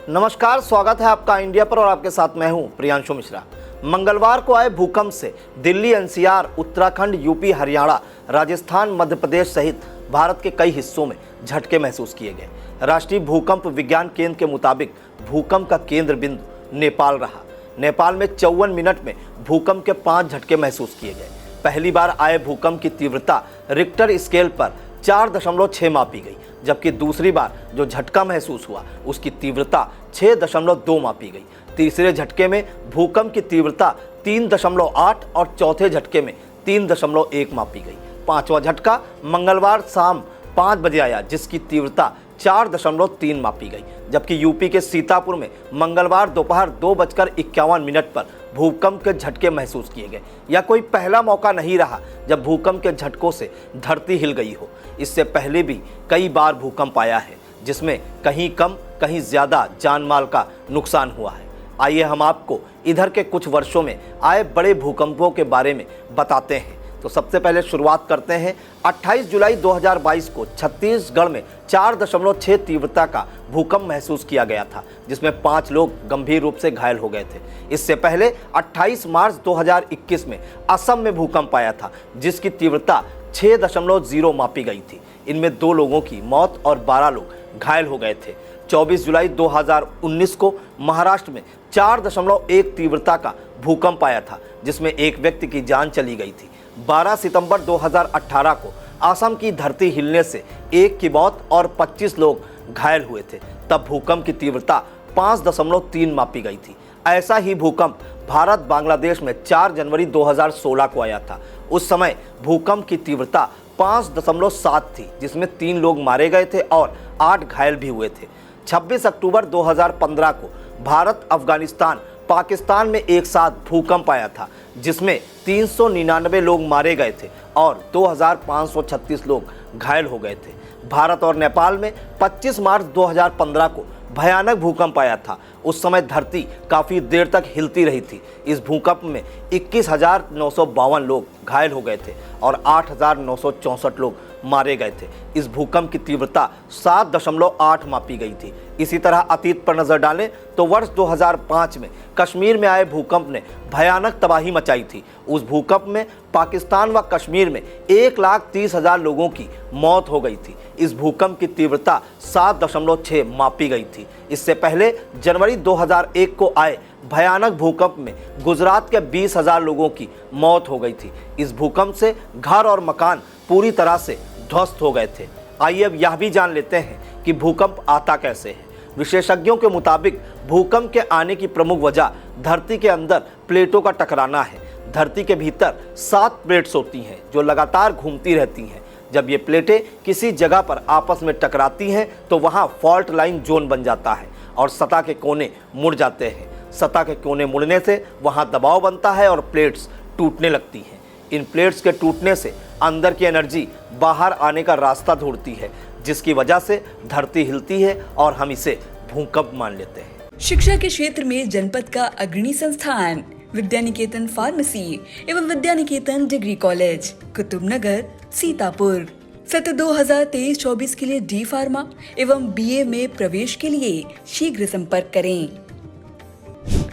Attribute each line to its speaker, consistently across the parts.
Speaker 1: नमस्कार, स्वागत है आपका इंडिया पर और आपके साथ मैं हूं प्रियांशु मिश्रा। मंगलवार को आए भूकंप से दिल्ली, एनसीआर, उत्तराखंड, यूपी, हरियाणा, राजस्थान, मध्य प्रदेश सहित भारत के कई हिस्सों में झटके महसूस किए गए। राष्ट्रीय भूकंप विज्ञान केंद्र के मुताबिक भूकंप का केंद्र बिंदु नेपाल रहा। नेपाल में 54 मिनट में भूकंप के 5 झटके महसूस किए गए। पहली बार आए भूकंप की तीव्रता रिक्टर स्केल पर 4.6 मापी गई, जबकि दूसरी बार जो झटका महसूस हुआ उसकी तीव्रता 6.2 मापी गई। तीसरे झटके में भूकंप की तीव्रता 3.8 और चौथे झटके में 3.1 मापी गई। पांचवा झटका मंगलवार शाम 5 बजे आया, जिसकी तीव्रता 4.3 मापी गई, जबकि यूपी के सीतापुर में मंगलवार दोपहर 2:51 पर भूकंप के झटके महसूस किए गए। यह कोई पहला मौका नहीं रहा जब भूकंप के झटकों से धरती हिल गई हो। इससे पहले भी कई बार भूकंप आया है, जिसमें कहीं कम कहीं ज़्यादा जान माल का नुकसान हुआ है। आइए हम आपको इधर के कुछ वर्षों में आए बड़े भूकंपों के बारे में बताते हैं। तो सबसे पहले शुरुआत करते हैं। 28 जुलाई 2022 को छत्तीसगढ़ में 4.6 तीव्रता का भूकंप महसूस किया गया था, जिसमें 5 लोग गंभीर रूप से घायल हो गए थे। इससे पहले 28 मार्च 2021 में असम में भूकंप आया था, जिसकी तीव्रता 6.0 मापी गई थी। इनमें 2 लोगों की मौत और 12 लोग घायल हो गए थे। 24 जुलाई 2019 को महाराष्ट्र में 4.1 तीव्रता का भूकंप आया था, जिसमें एक व्यक्ति की जान चली गई थी। 12 सितंबर 2018 को असम की धरती हिलने से 1 की मौत और 25 लोग घायल हुए थे। तब भूकंप की तीव्रता 5.3 मापी गई थी। ऐसा ही भूकंप भारत बांग्लादेश में 4 जनवरी 2016 को आया था। उस समय भूकंप की तीव्रता 5.7 थी, जिसमें 3 लोग मारे गए थे और 8 घायल भी हुए थे। 26 अक्टूबर 2015 को भारत, अफगानिस्तान, पाकिस्तान में एक साथ भूकंप आया था, जिसमें 399 लोग मारे गए थे और 2536 लोग घायल हो गए थे। भारत और नेपाल में 25 मार्च 2015 को भयानक भूकंप आया था। उस समय धरती काफ़ी देर तक हिलती रही थी। इस भूकंप में 21,952 लोग घायल हो गए थे और 8,964 लोग मारे गए थे। इस भूकंप की तीव्रता 7.8 मापी गई थी। इसी तरह अतीत पर नजर डालें तो वर्ष 2005 में कश्मीर में आए भूकंप ने भयानक तबाही मचाई थी। उस भूकंप में पाकिस्तान व कश्मीर में 1,30,000 लोगों की मौत हो गई थी। इस भूकंप की तीव्रता 7.6 मापी गई थी। इससे पहले जनवरी 2001 को आए भयानक भूकंप में गुजरात के 20,000 लोगों की मौत हो गई थी। इस भूकंप से घर और मकान पूरी तरह से ध्वस्त हो गए थे। आइए अब यह भी जान लेते हैं कि भूकंप आता कैसे है। विशेषज्ञों के मुताबिक भूकंप के आने की प्रमुख वजह धरती के अंदर प्लेटों का टकराना है। धरती के भीतर 7 प्लेट्स होती हैं जो लगातार घूमती रहती हैं। जब ये प्लेटें किसी जगह पर आपस में टकराती हैं तो वहाँ फॉल्ट लाइन जोन बन जाता है और सतह के कोने मुड़ जाते हैं। सतह के कोने मुड़ने से वहाँ दबाव बनता है और प्लेट्स टूटने लगती हैं। इन प्लेट्स के टूटने से अंदर की एनर्जी बाहर आने का रास्ता ढूंढती है, जिसकी वजह से धरती हिलती है और हम इसे भूकंप मान लेते हैं।
Speaker 2: शिक्षा के क्षेत्र में जनपद का अग्रणी संस्थान विद्यानिकेतन फार्मेसी एवं विद्यानिकेतन डिग्री कॉलेज, कुतुबनगर, सीतापुर। सत्र 2023-24 के लिए डी फार्मा एवं बीए में प्रवेश के लिए शीघ्र संपर्क करें।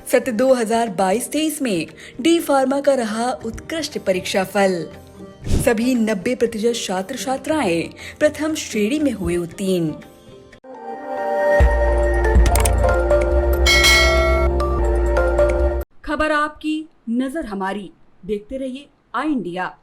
Speaker 2: सत्र 2022-23 में डी फार्मा का रहा उत्कृष्ट परीक्षा फल। सभी 90% छात्र छात्राएं प्रथम श्रेणी में हुए उत्तीर्ण।
Speaker 3: खबर आपकी, नजर हमारी। देखते रहिए आई इंडिया।